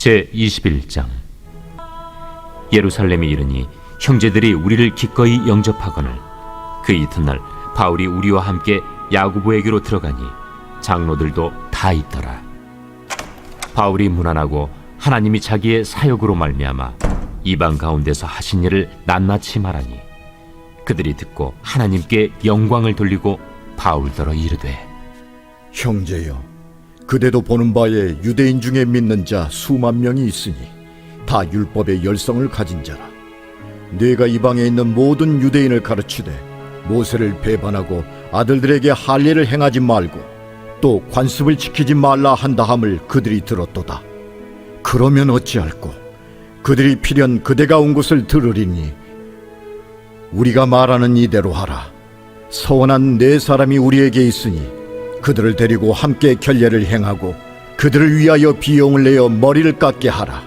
제21장. 예루살렘에 이르니 형제들이 우리를 기꺼이 영접하거늘 그 이튿날 바울이 우리와 함께 야고보에게로 들어가니 장로들도 다 있더라. 바울이 문안하고 하나님이 자기의 사역으로 말미암아 이방 가운데서 하신 일을 낱낱이 말하니 그들이 듣고 하나님께 영광을 돌리고 바울더러 이르되, 형제여, 그대도 보는 바에 유대인 중에 믿는 자 수만 명이 있으니 다 율법의 열성을 가진 자라. 네가 이방에 있는 모든 유대인을 가르치되 모세를 배반하고 아들들에게 할례를 행하지 말고 또 관습을 지키지 말라 한다함을 그들이 들었도다. 그러면 어찌할꼬? 그들이 필연 그대가 온 곳을 들으리니 우리가 말하는 이대로 하라. 서원한 네 사람이 우리에게 있으니 그들을 데리고 함께 결례를 행하고 그들을 위하여 비용을 내어 머리를 깎게 하라.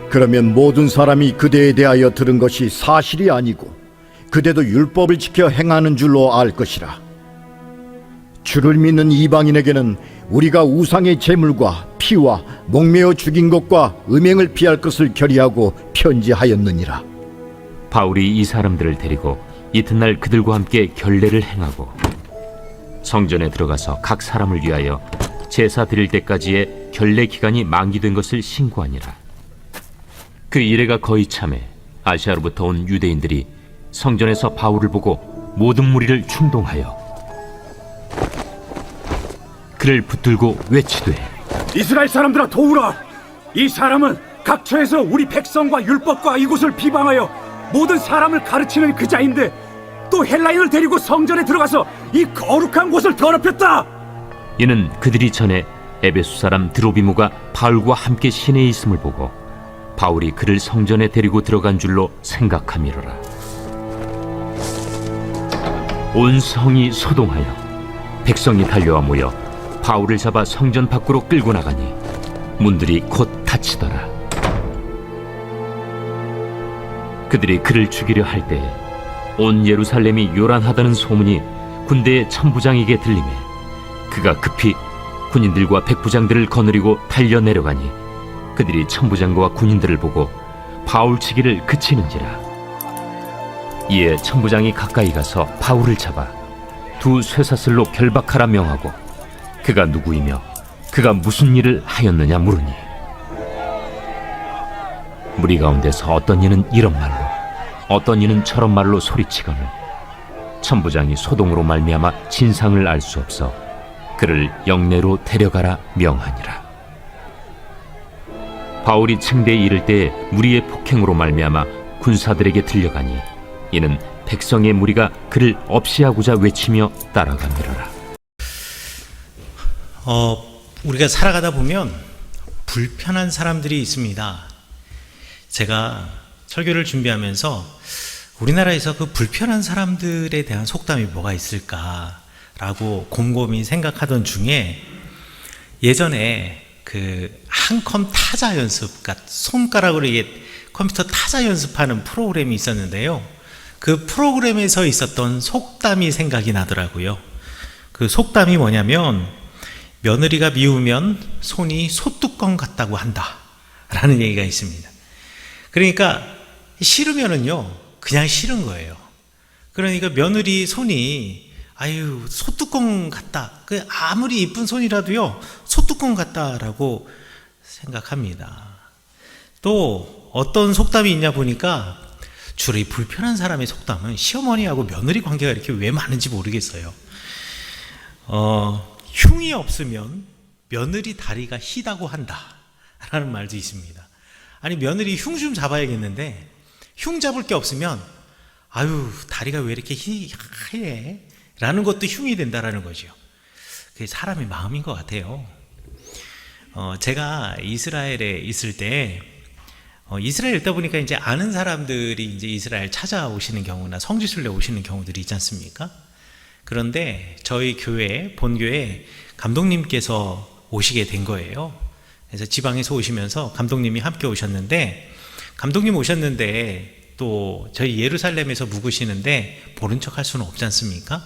그러면 모든 사람이 그대에 대하여 들은 것이 사실이 아니고 그대도 율법을 지켜 행하는 줄로 알 것이라. 주를 믿는 이방인에게는 우리가 우상의 제물과 피와 목매어 죽인 것과 음행을 피할 것을 결의하고 편지하였느니라. 바울이 이 사람들을 데리고 이튿날 그들과 함께 결례를 행하고 성전에 들어가서 각 사람을 위하여 제사 드릴 때까지의 결례 기간이 만기된 것을 신고하니라. 그 이래가 거의 참에 아시아로부터 온 유대인들이 성전에서 바울을 보고 모든 무리를 충동하여 그를 붙들고 외치되, 이스라엘 사람들아, 도우라! 이 사람은 각처에서 우리 백성과 율법과 이곳을 비방하여 모든 사람을 가르치는 그 자인데 또 헬라인을 데리고 성전에 들어가서 이 거룩한 곳을 더럽혔다! 이는 그들이 전에 에베소 사람 드로비모가 바울과 함께 시내에 있음을 보고 바울이 그를 성전에 데리고 들어간 줄로 생각함이로라. 온 성이 소동하여 백성이 달려와 모여 바울을 잡아 성전 밖으로 끌고 나가니 문들이 곧 닫히더라. 그들이 그를 죽이려 할 때에 온 예루살렘이 요란하다는 소문이 군대의 천부장에게 들리매 그가 급히 군인들과 백부장들을 거느리고 달려 내려가니 그들이 천부장과 군인들을 보고 바울 치기를 그치는지라. 이에 천부장이 가까이 가서 바울을 잡아 두 쇠사슬로 결박하라 명하고 그가 누구이며 그가 무슨 일을 하였느냐 물으니 무리 가운데서 어떤 이는 이런 말로 어떤 이는 저런 말로 소리치거늘 천부장이 소동으로 말미암아 진상을 알 수 없어 그를 영내로 데려가라 명하니라. 바울이 층대에 이를 때에 무리의 폭행으로 말미암아 군사들에게 들려가니 이는 백성의 무리가 그를 없이하고자 외치며 따라가미러라. 우리가 살아가다 보면 불편한 사람들이 있습니다. 제가 설교를 준비하면서 우리나라에서 그 불편한 사람들에 대한 속담이 뭐가 있을까라고 곰곰이 생각하던 중에 예전에 그 한컴 타자 연습, 그러니까 손가락으로 이게 컴퓨터 타자 연습하는 프로그램이 있었는데요. 그 프로그램에서 있었던 속담이 생각이 나더라고요. 그 속담이 뭐냐면 며느리가 미우면 손이 소뚜껑 같다고 한다 라는 얘기가 있습니다. 그러니까 싫으면은요 그냥 싫은 거예요. 그러니까 며느리 손이 아유 소뚜껑 같다, 그 아무리 이쁜 손이라도요 소뚜껑 같다라고 생각합니다. 또 어떤 속담이 있냐 보니까 주로 이 불편한 사람의 속담은 시어머니하고 며느리 관계가 이렇게 왜 많은지 모르겠어요. 흉이 없으면 며느리 다리가 희다고 한다 라는 말도 있습니다. 아니 며느리 흉 좀 잡아야겠는데 흉 잡을 게 없으면 아유 다리가 왜 이렇게 하얘 라는 것도 흉이 된다라는 거죠. 그게 사람의 마음인 것 같아요. 제가 이스라엘에 있을 때 이스라엘 있다 보니까 이제 아는 사람들이 이제 이스라엘 찾아오시는 경우나 성지순례 오시는 경우들이 있지 않습니까? 그런데 저희 교회, 본교회 감독님께서 오시게 된 거예요. 그래서 지방에서 오시면서 감독님이 함께 오셨는데, 감독님 오셨는데 또 저희 예루살렘에서 묵으시는데 모른 척 할 수는 없지 않습니까?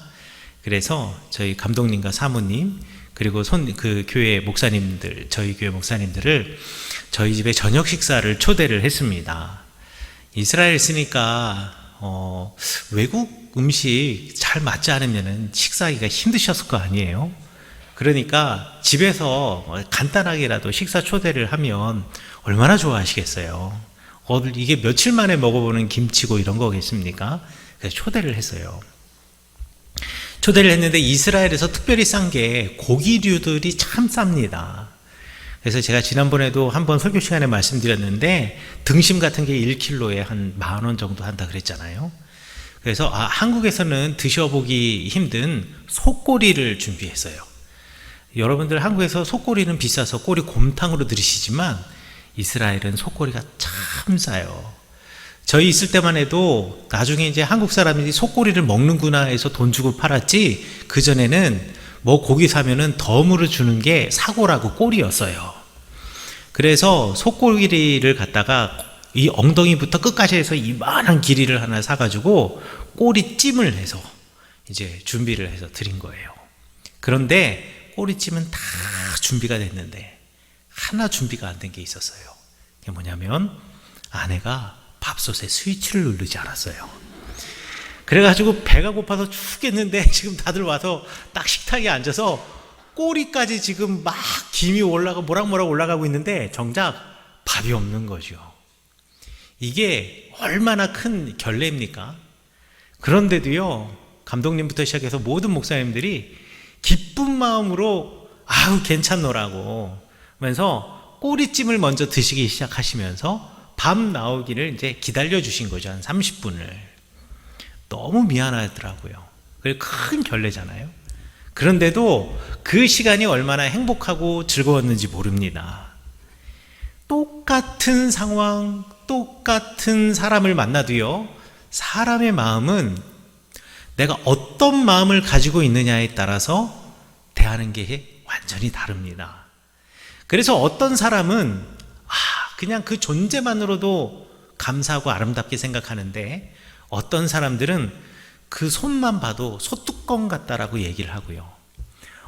그래서 저희 감독님과 사모님 그리고 그 교회 목사님들, 저희 교회 목사님들을 저희 집에 저녁 식사를 초대를 했습니다. 이스라엘 있으니까 외국 음식 잘 맞지 않으면 식사하기가 힘드셨을 거 아니에요. 그러니까 집에서 간단하게라도 식사 초대를 하면 얼마나 좋아하시겠어요. 이게 며칠 만에 먹어보는 김치고 이런 거겠습니까? 그래서 초대를 했어요. 초대를 했는데 이스라엘에서 특별히 싼 게 고기류들이 참 쌉니다. 그래서 제가 지난번에도 한번 설교 시간에 말씀드렸는데 등심 같은 게 1kg에 한 10,000원 정도 한다 그랬잖아요. 그래서 한국에서는 드셔보기 힘든 속꼬리를 준비했어요. 여러분들 한국에서 속꼬리는 비싸서 꼬리 곰탕으로 들으시지만 이스라엘은 속꼬리가 참 싸요. 저희 있을 때만 해도 나중에 이제 한국 사람들이 속꼬리를 먹는구나 해서 돈 주고 팔았지, 그전에는 뭐 고기 사면은 덤으로 주는 게 사고라고 꼬리였어요. 그래서 속꼬리를 갖다가 이 엉덩이부터 끝까지 해서 이만한 길이를 하나 사가지고 꼬리찜을 해서 이제 준비를 해서 드린 거예요. 그런데 꼬리찜은 다 준비가 됐는데 하나 준비가 안 된 게 있었어요. 그게 뭐냐면 아내가 밥솥에 스위치를 누르지 않았어요. 그래가지고 배가 고파서 죽겠는데 지금 다들 와서 딱 식탁에 앉아서 꼬리까지 지금 막 김이 모락모락 올라가고 있는데 정작 밥이 없는 거죠. 이게 얼마나 큰 결례입니까? 그런데도요, 감독님부터 시작해서 모든 목사님들이 기쁜 마음으로 아우 괜찮노라고 하면서 꼬리찜을 먼저 드시기 시작하시면서 밥 나오기를 이제 기다려 주신 거죠. 한 30분을. 너무 미안하더라고요. 그게 큰 결례잖아요. 그런데도 그 시간이 얼마나 행복하고 즐거웠는지 모릅니다. 똑같은 상황, 똑같은 사람을 만나도요, 사람의 마음은 내가 어떤 마음을 가지고 있느냐에 따라서 대하는 게 완전히 다릅니다. 그래서 어떤 사람은 그냥 그 존재만으로도 감사하고 아름답게 생각하는데, 어떤 사람들은 그 손만 봐도 소뚜껑 같다라고 얘기를 하고요.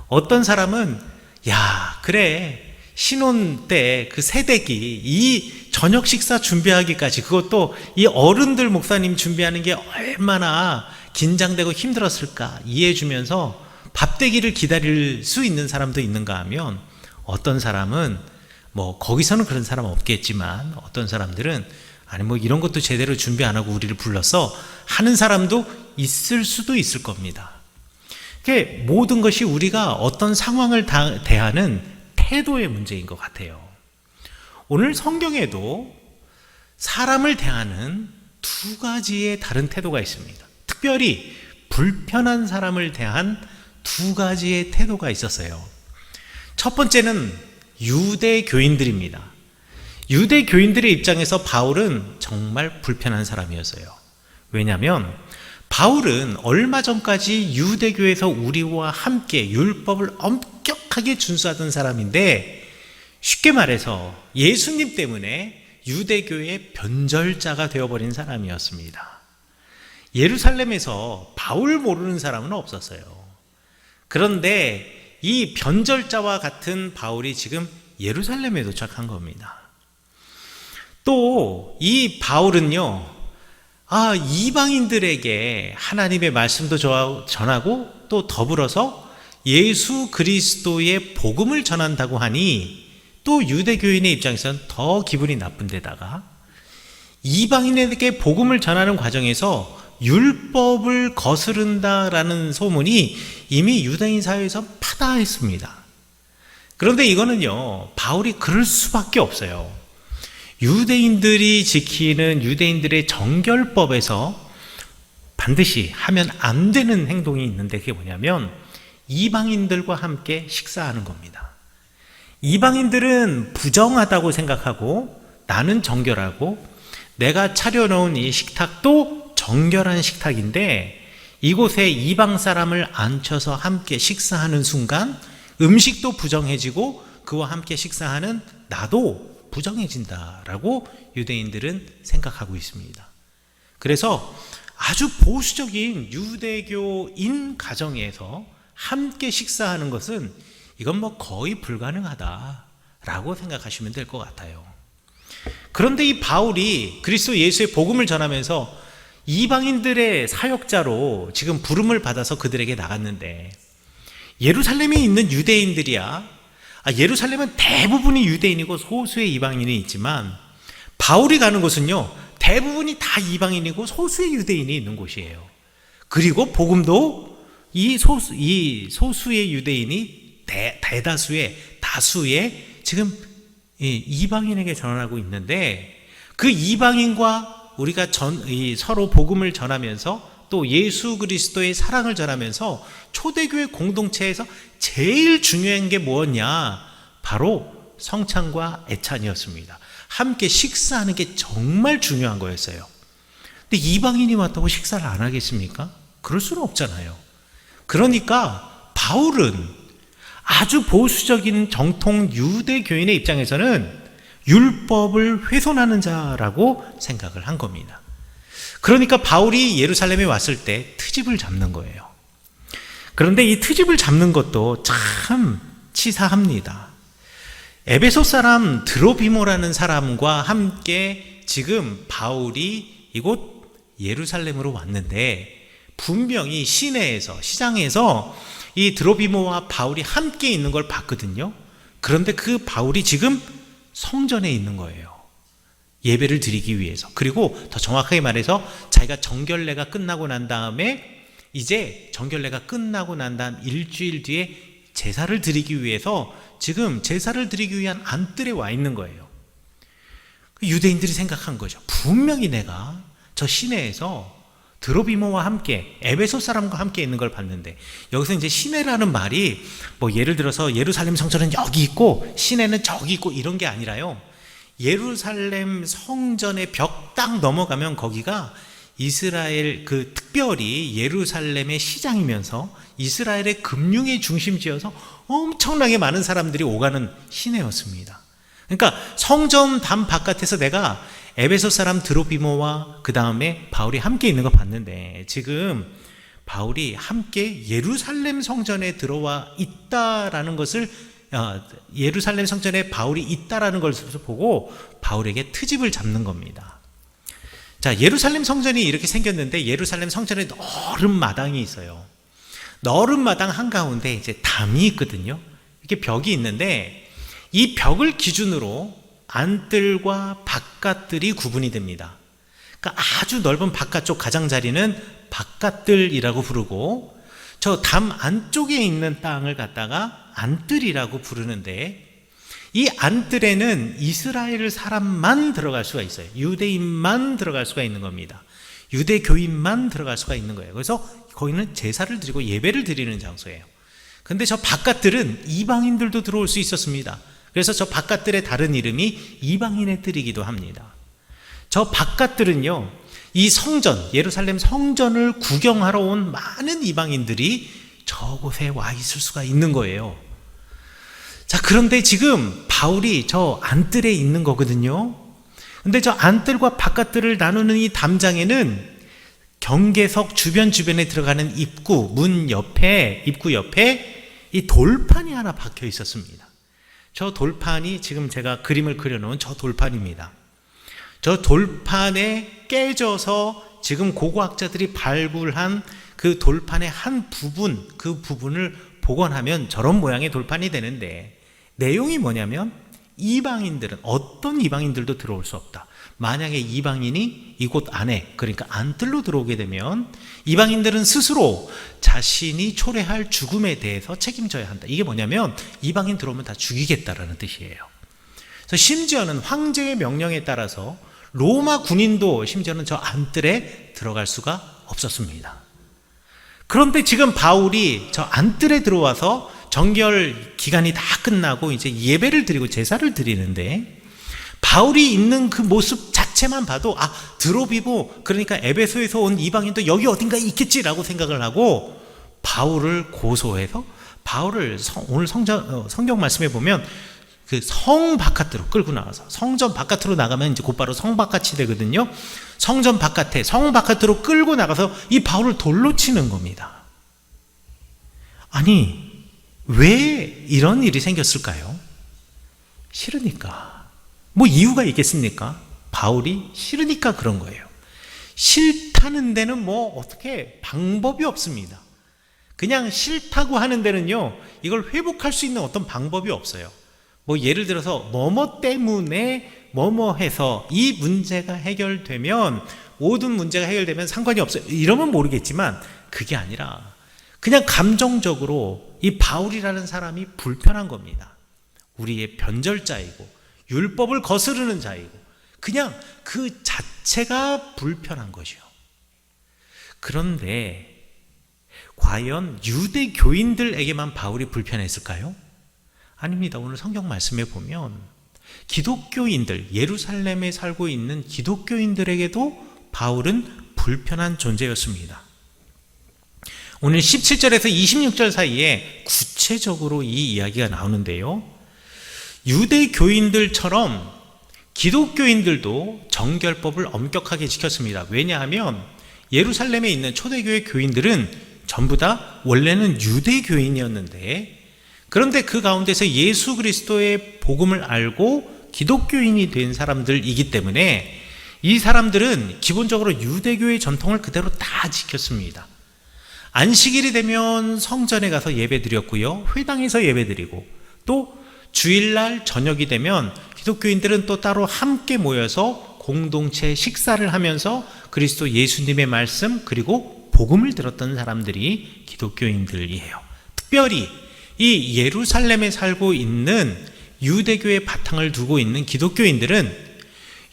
어떤 사람은 야 그래 신혼 때 그 새댁이 이 저녁 식사 준비하기까지, 그것도 이 어른들 목사님 준비하는 게 얼마나 긴장되고 힘들었을까 이해해 주면서 밥되기를 기다릴 수 있는 사람도 있는가 하면, 어떤 사람은 뭐 거기서는 그런 사람 없겠지만 어떤 사람들은 아니 뭐 이런 것도 제대로 준비 안 하고 우리를 불러서 하는 사람도 있을 수도 있을 겁니다. 모든 것이 우리가 어떤 상황을 대하는 태도의 문제인 것 같아요. 오늘 성경에도 사람을 대하는 두 가지의 다른 태도가 있습니다. 특별히 불편한 사람을 대한 두 가지의 태도가 있었어요. 첫 번째는 유대 교인들입니다. 유대 교인들의 입장에서 바울은 정말 불편한 사람이었어요. 왜냐하면 바울은 얼마 전까지 유대교에서 우리와 함께 율법을 엄격하게 준수하던 사람인데, 쉽게 말해서 예수님 때문에 유대교의 변절자가 되어버린 사람이었습니다. 예루살렘에서 바울 모르는 사람은 없었어요. 그런데 이 변절자와 같은 바울이 지금 예루살렘에 도착한 겁니다. 또 이 바울은요, 이방인들에게 하나님의 말씀도 전하고 또 더불어서 예수 그리스도의 복음을 전한다고 하니, 또 유대교인의 입장에서는 더 기분이 나쁜 데다가 이방인에게 복음을 전하는 과정에서 율법을 거스른다라는 소문이 이미 유대인 사회에서 파다했습니다. 그런데 이거는요, 바울이 그럴 수밖에 없어요. 유대인들이 지키는 유대인들의 정결법에서 반드시 하면 안 되는 행동이 있는데, 그게 뭐냐면 이방인들과 함께 식사하는 겁니다. 이방인들은 부정하다고 생각하고 나는 정결하고 내가 차려놓은 이 식탁도 정결한 식탁인데, 이곳에 이방 사람을 앉혀서 함께 식사하는 순간 음식도 부정해지고 그와 함께 식사하는 나도 부정해진다라고 유대인들은 생각하고 있습니다. 그래서 아주 보수적인 유대교인 가정에서 함께 식사하는 것은 이건 뭐 거의 불가능하다라고 생각하시면 될 것 같아요. 그런데 이 바울이 그리스도 예수의 복음을 전하면서 이방인들의 사역자로 지금 부름을 받아서 그들에게 나갔는데, 예루살렘에 있는 유대인들이야, 예루살렘은 대부분이 유대인이고 소수의 이방인이 있지만, 바울이 가는 곳은요 대부분이 다 이방인이고 소수의 유대인이 있는 곳이에요. 그리고 복음도 이 소수의 유대인이 다수의 지금 이방인에게 전하고 있는데, 그 이방인과 우리가 서로 복음을 전하면서 또 예수 그리스도의 사랑을 전하면서 초대교회 공동체에서 제일 중요한 게 뭐였냐? 바로 성찬과 애찬이었습니다. 함께 식사하는 게 정말 중요한 거였어요. 근데 이방인이 왔다고 식사를 안 하겠습니까? 그럴 수는 없잖아요. 그러니까 바울은 아주 보수적인 정통 유대교인의 입장에서는 율법을 훼손하는 자라고 생각을 한 겁니다. 그러니까 바울이 예루살렘에 왔을 때 트집을 잡는 거예요. 그런데 이 트집을 잡는 것도 참 치사합니다. 에베소 사람 드로비모라는 사람과 함께 지금 바울이 이곳 예루살렘으로 왔는데, 분명히 시장에서 이 드로비모와 바울이 함께 있는 걸 봤거든요. 그런데 그 바울이 지금 성전에 있는 거예요. 예배를 드리기 위해서. 그리고 더 정확하게 말해서 자기가 정결례가 끝나고 난 다음에, 이제 정결례가 끝나고 난 다음 일주일 뒤에 제사를 드리기 위해서 지금 제사를 드리기 위한 안뜰에 와 있는 거예요. 유대인들이 생각한 거죠. 분명히 내가 저 시내에서 드로비모와 함께, 에베소 사람과 함께 있는 걸 봤는데, 여기서 이제 시내라는 말이 뭐 예를 들어서 예루살렘 성전은 여기 있고 시내는 저기 있고 이런 게 아니라요, 예루살렘 성전의 벽 딱 넘어가면 거기가 이스라엘, 특별히 예루살렘의 시장이면서 이스라엘의 금융의 중심지여서 엄청나게 많은 사람들이 오가는 시내였습니다. 그러니까 성전 담 바깥에서 내가 에베소 사람 드로비모와 그 다음에 바울이 함께 있는 거 봤는데, 지금 바울이 함께 예루살렘 성전에 들어와 있다라는 것을, 예루살렘 성전에 바울이 있다라는 것을 보고 바울에게 트집을 잡는 겁니다. 자, 예루살렘 성전이 이렇게 생겼는데, 예루살렘 성전에 넓은 마당이 있어요. 넓은 마당 한가운데 이제 담이 있거든요. 이렇게 벽이 있는데, 이 벽을 기준으로 안뜰과 바깥뜰이 구분이 됩니다. 그러니까 아주 넓은 바깥쪽 가장자리는 바깥뜰이라고 부르고, 저 담 안쪽에 있는 땅을 갖다가 안뜰이라고 부르는데, 이 안뜰에는 이스라엘 사람만 들어갈 수가 있어요. 유대인만 들어갈 수가 있는 겁니다. 유대교인만 들어갈 수가 있는 거예요. 그래서 거기는 제사를 드리고 예배를 드리는 장소예요. 근데 저 바깥뜰은 이방인들도 들어올 수 있었습니다. 그래서 저 바깥뜰의 다른 이름이 이방인의 뜰이기도 합니다. 저 바깥뜰은요, 이 성전, 예루살렘 성전을 구경하러 온 많은 이방인들이 저곳에 와 있을 수가 있는 거예요. 자, 그런데 지금 바울이 저 안뜰에 있는 거거든요. 근데 저 안뜰과 바깥뜰을 나누는 이 담장에는 경계석 주변에 들어가는 입구 옆에 이 돌판이 하나 박혀 있었습니다. 저 돌판이 지금 제가 그림을 그려놓은 저 돌판입니다. 저 돌판에 깨져서 지금 고고학자들이 발굴한 그 돌판의 한 부분, 그 부분을 복원하면 저런 모양의 돌판이 되는데, 내용이 뭐냐면 이방인들은, 어떤 이방인들도 들어올 수 없다. 만약에 이방인이 이곳 안에, 그러니까 안뜰로 들어오게 되면 이방인들은 스스로 자신이 초래할 죽음에 대해서 책임져야 한다. 이게 뭐냐면 이방인 들어오면 다 죽이겠다라는 뜻이에요. 그래서 심지어는 황제의 명령에 따라서 로마 군인도 심지어는 저 안뜰에 들어갈 수가 없었습니다. 그런데 지금 바울이 저 안뜰에 들어와서 정결 기간이 다 끝나고 이제 예배를 드리고 제사를 드리는데, 바울이 있는 그 모습 자체만 봐도 드로비모, 그러니까 에베소에서 온 이방인도 여기 어딘가에 있겠지라고 생각을 하고 바울을 고소해서 바울을 오늘 성경 말씀에 보면 그 성 바깥으로 끌고 나가서, 성전 바깥으로 나가면 이제 곧바로 성 바깥이 되거든요. 성 바깥으로 끌고 나가서 이 바울을 돌로 치는 겁니다. 아니, 왜 이런 일이 생겼을까요? 싫으니까. 뭐 이유가 있겠습니까? 바울이 싫으니까 그런 거예요. 싫다는 데는 뭐 어떻게 방법이 없습니다. 그냥 싫다고 하는 데는요, 이걸 회복할 수 있는 어떤 방법이 없어요. 뭐 예를 들어서 뭐뭐 때문에 뭐뭐 해서 이 문제가 해결되면, 모든 문제가 해결되면 상관이 없어요, 이러면 모르겠지만 그게 아니라 그냥 감정적으로 이 바울이라는 사람이 불편한 겁니다. 우리의 변절자이고 율법을 거스르는 자이고 그냥 그 자체가 불편한 것이요. 그런데 과연 유대교인들에게만 바울이 불편했을까요? 아닙니다. 오늘 성경 말씀에 보면 기독교인들, 예루살렘에 살고 있는 기독교인들에게도 바울은 불편한 존재였습니다. 오늘 17절에서 26절 사이에 구체적으로 이 이야기가 나오는데요, 유대교인들처럼 기독교인들도 정결법을 엄격하게 지켰습니다. 왜냐하면 예루살렘에 있는 초대교회 교인들은 전부 다 원래는 유대교인이었는데, 그런데 그 가운데서 예수 그리스도의 복음을 알고 기독교인이 된 사람들이기 때문에 이 사람들은 기본적으로 유대교의 전통을 그대로 다 지켰습니다. 안식일이 되면 성전에 가서 예배드렸고요, 회당에서 예배드리고, 또 주일날 저녁이 되면 기독교인들은 또 따로 함께 모여서 공동체 식사를 하면서 그리스도 예수님의 말씀 그리고 복음을 들었던 사람들이 기독교인들이에요. 특별히 이 예루살렘에 살고 있는 유대교의 바탕을 두고 있는 기독교인들은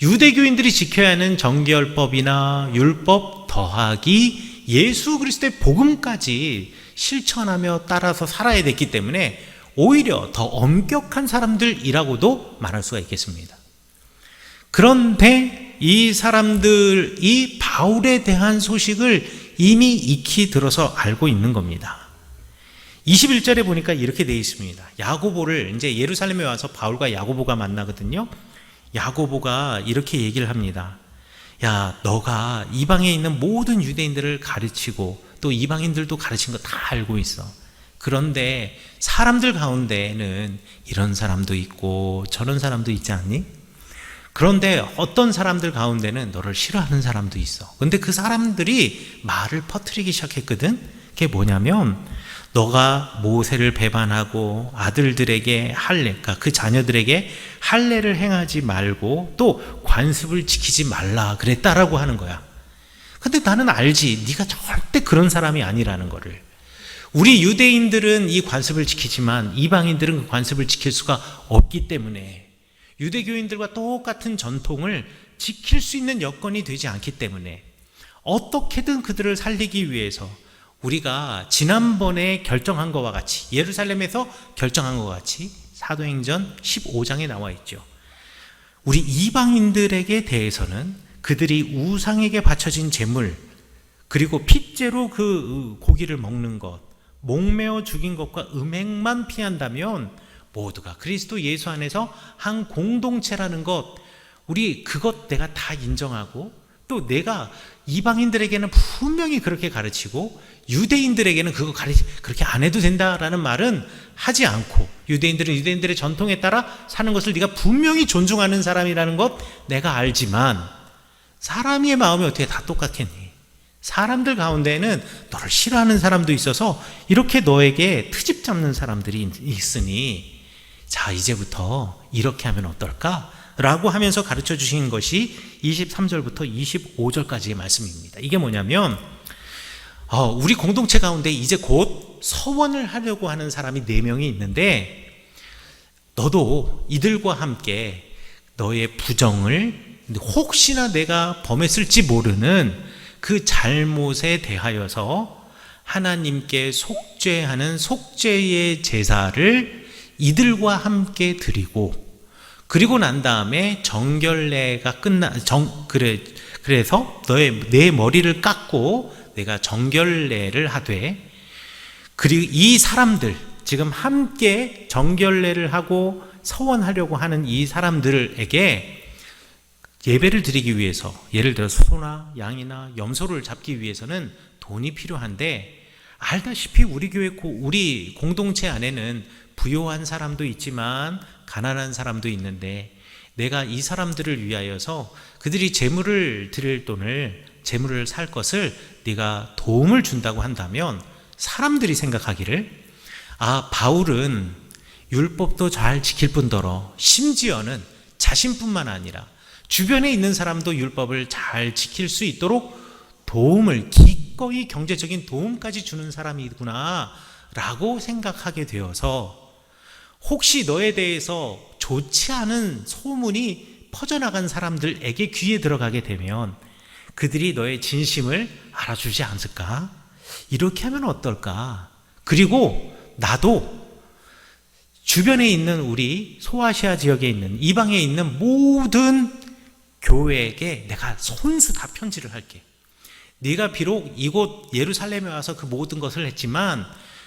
유대교인들이 지켜야 하는 정결법이나 율법 더하기 예수 그리스도의 복음까지 실천하며 따라서 살아야 됐기 때문에 오히려 더 엄격한 사람들이라고도 말할 수가 있겠습니다. 그런데 이 사람들이 바울에 대한 소식을 이미 익히 들어서 알고 있는 겁니다. 21절에 보니까 이렇게 되어 있습니다. 야고보를, 이제 예루살렘에 와서 바울과 야고보가 만나거든요. 야고보가 이렇게 얘기를 합니다. 야, 너가 이방에 있는 모든 유대인들을 가르치고 또 이방인들도 가르친 거 다 알고 있어. 그런데 사람들 가운데에는 이런 사람도 있고 저런 사람도 있지 않니? 그런데 어떤 사람들 가운데는 너를 싫어하는 사람도 있어. 근데 그 사람들이 말을 퍼뜨리기 시작했거든. 그게 뭐냐면 너가 모세를 배반하고 아들들에게 할례, 그러니까 그 자녀들에게 할례를 행하지 말고 또 관습을 지키지 말라 그랬다라고 하는 거야. 근데 나는 알지, 네가 절대 그런 사람이 아니라는 거를. 우리 유대인들은 이 관습을 지키지만 이방인들은 그 관습을 지킬 수가 없기 때문에, 유대교인들과 똑같은 전통을 지킬 수 있는 여건이 되지 않기 때문에 어떻게든 그들을 살리기 위해서 우리가 지난번에 결정한 것과 같이, 예루살렘에서 결정한 것과 같이 사도행전 15장에 나와 있죠. 우리 이방인들에게 대해서는 그들이 우상에게 바쳐진 제물, 그리고 핏째로 그 고기를 먹는 것, 목매어 죽인 것과 음행만 피한다면 모두가 그리스도 예수 안에서 한 공동체라는 것, 우리 그것 내가 다 인정하고, 또 내가 이방인들에게는 분명히 그렇게 가르치고 유대인들에게는 그거 그렇게 안 해도 된다라는 말은 하지 않고, 유대인들은 유대인들의 전통에 따라 사는 것을 네가 분명히 존중하는 사람이라는 것 내가 알지만, 사람의 마음이 어떻게 다 똑같겠니? 사람들 가운데에는 너를 싫어하는 사람도 있어서 이렇게 너에게 트집 잡는 사람들이 있으니, 자, 이제부터 이렇게 하면 어떨까? 라고 하면서 가르쳐 주신 것이 23절부터 25절까지의 말씀입니다. 이게 뭐냐면 우리 공동체 가운데 이제 곧 서원을 하려고 하는 사람이 4명이 있는데, 너도 이들과 함께 너의 부정을, 혹시나 내가 범했을지 모르는 그 잘못에 대하여서 하나님께 속죄하는 속죄의 제사를 이들과 함께 드리고, 그리고 난 다음에 정결례가 그래서 내 머리를 깎고 내가 정결례를 하되, 그리고 이 사람들, 지금 함께 정결례를 하고 서원하려고 하는 이 사람들에게 예배를 드리기 위해서, 예를 들어 소나 양이나 염소를 잡기 위해서는 돈이 필요한데, 알다시피 우리 교회, 우리 공동체 안에는 부요한 사람도 있지만 가난한 사람도 있는데, 내가 이 사람들을 위하여서 그들이 재물을 드릴 돈을, 재물을 살 것을 네가 도움을 준다고 한다면, 사람들이 생각하기를, 아, 바울은 율법도 잘 지킬 뿐더러 심지어는 자신뿐만 아니라 주변에 있는 사람도 율법을 잘 지킬 수 있도록 도움을, 기꺼이 경제적인 도움까지 주는 사람이구나 라고 생각하게 되어서, 혹시 너에 대해서 좋지 않은 소문이 퍼져나간 사람들에게 귀에 들어가게 되면 그들이 너의 진심을 알아주지 않을까? 이렇게 하면 어떨까? 그리고 나도 주변에 있는 우리 소아시아 지역에 있는, 이방에 있는 모든 교회에게 내가 손수 다 편지를 할게. 네가 비록 이곳 예루살렘에 와서 그 모든 것을 했지만,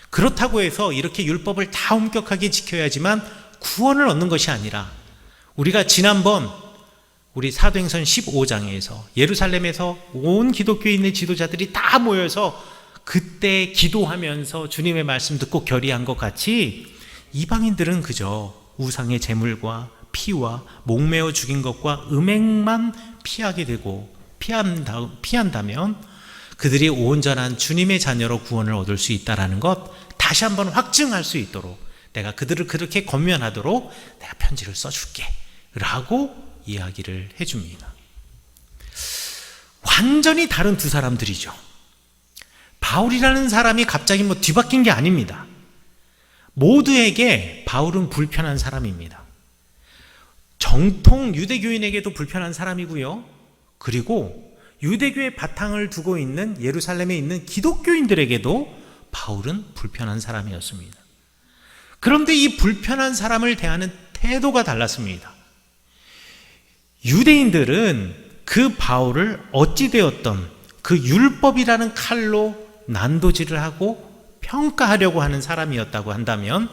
그렇다고 해서 이렇게 율법을 다 엄격하게 지켜야지만 구원을 얻는 것이 아니라, 우리가 지난번 우리 사도행전 15장에서 예루살렘에서 온 기독교인의 지도자들이 다 모여서 그때 기도하면서 주님의 말씀 듣고 결의한 것 같이, 이방인들은 그저 우상의 제물과 피와 목매어 죽인 것과 음행만 피하게 되고 피한다면 그들이 온전한 주님의 자녀로 구원을 얻을 수 있다는 것 다시 한번 확증할 수 있도록 내가 그들을 그렇게 권면하도록 내가 편지를 써줄게 라고 이야기를 해줍니다. 완전히 다른 두 사람들이죠. 바울이라는 사람이 갑자기 뒤바뀐 게 아닙니다. 모두에게 바울은 불편한 사람입니다. 정통 유대교인에게도 불편한 사람이고요. 그리고 유대교의 바탕을 두고 있는 예루살렘에 있는 기독교인들에게도 바울은 불편한 사람이었습니다. 그런데 이 불편한 사람을 대하는 태도가 달랐습니다. 유대인들은 그 바울을 어찌되었던 그 율법이라는 칼로 난도질을 하고 평가하려고 하는 사람이었다고 한다면,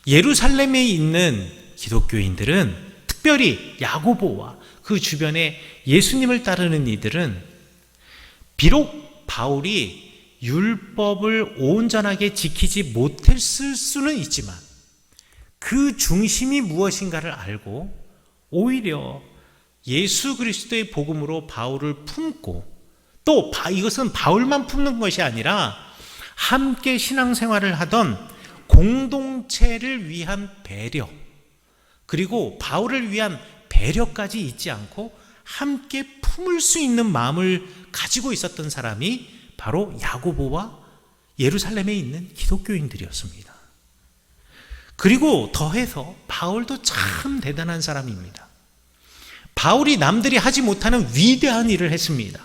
예루살렘에 있는 기독교인들은, 특별히 야고보와 그 주변에 예수님을 따르는 이들은, 비록 바울이 율법을 온전하게 지키지 못했을 수는 있지만 그 중심이 무엇인가를 알고 오히려 예수 그리스도의 복음으로 바울을 품고, 또 이것은 바울만 품는 것이 아니라 함께 신앙생활을 하던 공동체를 위한 배려, 그리고 바울을 위한 배려까지 잊지 않고 함께 품을 수 있는 마음을 가지고 있었던 사람이 바로 야고보와 예루살렘에 있는 기독교인들이었습니다. 그리고 더해서 바울도 참 대단한 사람입니다. 바울이 남들이 하지 못하는 위대한 일을 했습니다.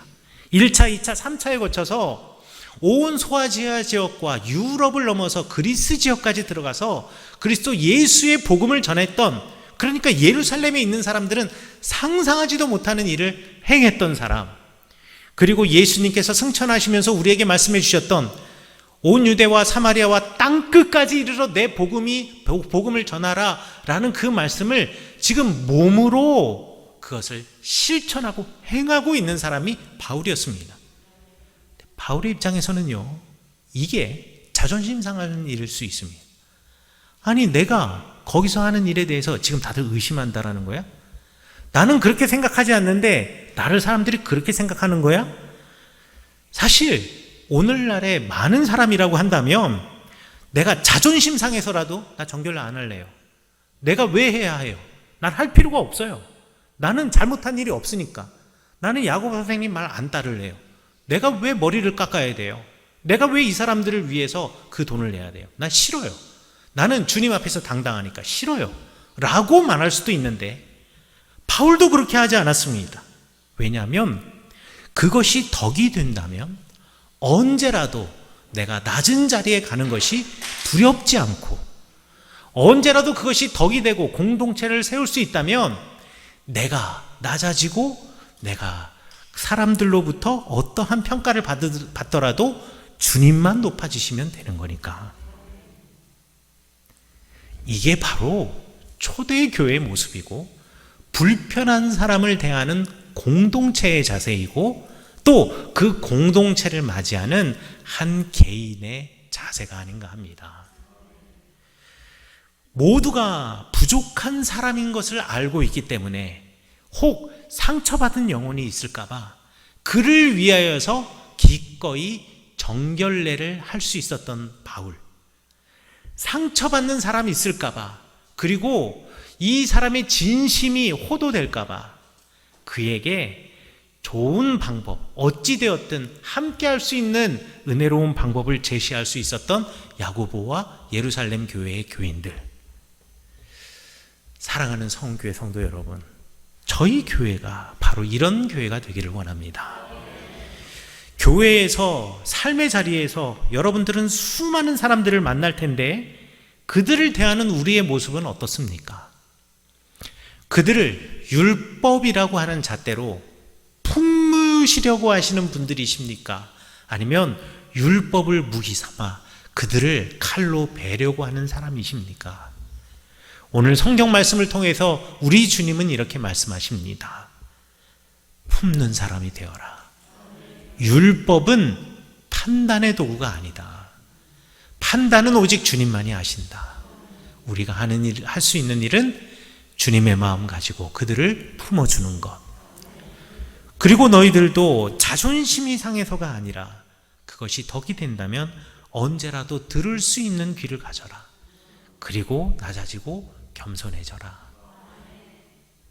1차, 2차, 3차에 거쳐서 온 소아시아 지역과 유럽을 넘어서 그리스 지역까지 들어가서 그리스도 예수의 복음을 전했던, 그러니까 예루살렘에 있는 사람들은 상상하지도 못하는 일을 행했던 사람, 그리고 예수님께서 승천하시면서 우리에게 말씀해 주셨던 온 유대와 사마리아와 땅끝까지 이르러 내 복음을 전하라 라는 그 말씀을 지금 몸으로 그것을 실천하고 행하고 있는 사람이 바울이었습니다. 바울의 입장에서는요, 이게 자존심 상하는 일일 수 있습니다. 아니, 내가 거기서 하는 일에 대해서 지금 다들 의심한다라는 거야? 나는 그렇게 생각하지 않는데 나를 사람들이 그렇게 생각하는 거야? 사실 오늘날에 많은 사람이라고 한다면 내가 자존심 상해서라도 나 정결 안 할래요. 내가 왜 해야 해요? 난 할 필요가 없어요. 나는 잘못한 일이 없으니까. 나는 야고보 선생님 말 안 따를래요. 내가 왜 머리를 깎아야 돼요? 내가 왜 이 사람들을 위해서 그 돈을 내야 돼요? 난 싫어요. 나는 주님 앞에서 당당하니까 싫어요 라고 말할 수도 있는데, 바울도 그렇게 하지 않았습니다. 왜냐하면 그것이 덕이 된다면 언제라도 내가 낮은 자리에 가는 것이 두렵지 않고, 언제라도 그것이 덕이 되고 공동체를 세울 수 있다면 내가 낮아지고 내가 사람들로부터 어떠한 평가를 받더라도 주님만 높아지시면 되는 거니까. 이게 바로 초대 교회의 모습이고 불편한 사람을 대하는 공동체의 자세이고 또 그 공동체를 맞이하는 한 개인의 자세가 아닌가 합니다. 모두가 부족한 사람인 것을 알고 있기 때문에 혹 상처받은 영혼이 있을까봐 그를 위하여서 기꺼이 정결례를 할 수 있었던 바울. 상처받는 사람이 있을까봐, 그리고 이 사람의 진심이 호도될까봐 그에게 좋은 방법, 어찌되었든 함께 할 수 있는 은혜로운 방법을 제시할 수 있었던 야고보와 예루살렘 교회의 교인들. 사랑하는 성교회 성도 여러분, 저희 교회가 바로 이런 교회가 되기를 원합니다. 교회에서, 삶의 자리에서 여러분들은 수많은 사람들을 만날 텐데 그들을 대하는 우리의 모습은 어떻습니까? 그들을 율법이라고 하는 잣대로 품으시려고 하시는 분들이십니까? 아니면 율법을 무기 삼아 그들을 칼로 베려고 하는 사람이십니까? 오늘 성경 말씀을 통해서 우리 주님은 이렇게 말씀하십니다. 품는 사람이 되어라. 율법은 판단의 도구가 아니다. 판단은 오직 주님만이 하신다. 우리가 하는 일, 할 수 있는 일은 주님의 마음 가지고 그들을 품어주는 것. 그리고 너희들도 자존심이 상해서가 아니라 그것이 덕이 된다면 언제라도 들을 수 있는 귀를 가져라. 그리고 낮아지고 겸손해져라.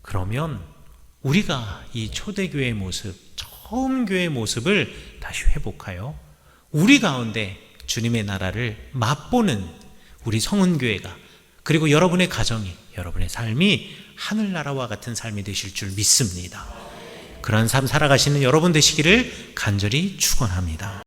그러면 우리가 이 초대교회의 모습, 처음 교회의 모습을 다시 회복하여 우리 가운데 주님의 나라를 맛보는 우리 성은교회가, 그리고 여러분의 가정이, 여러분의 삶이 하늘나라와 같은 삶이 되실 줄 믿습니다. 그런 삶 살아가시는 여러분 되시기를 간절히 축원합니다.